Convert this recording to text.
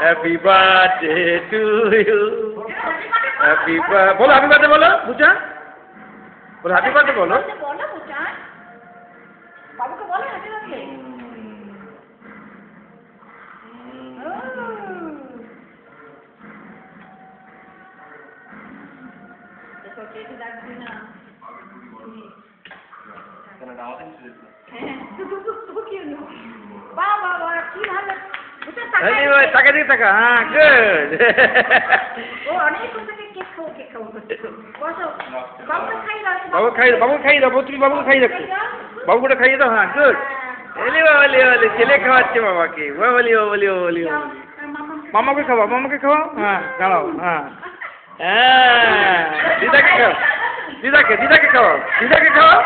happy birthday to you happy বলো happy birthday বলো বুঝা বলো হ্যাপি বার্থডে বলো বলো বুঝা বাবুকে বলো হ্যাপি বার্থডে দেখো কেটে রাখবি না কেন না আমাদের ছিল তো কি হলো বাবা বাবা কি ভালো টাকা দিয়ে টাকা হ্যাঁ গুড ও অনেক থেকে কেক খাও বসো বাবুকে খাই দাও বাবু খাই দাও তুমি বাবুকে খাই দাও বাবুকে খাইয়ে দাও হ্যাঁ গুড এলি বলি ছেলে খাওয়াচ্ছে বাবাকে বলি মামাকে খাওয়া হ্যাঁ দাঁড়াও হ্যাঁ হ্যাঁ দিদাকে খাওয়াও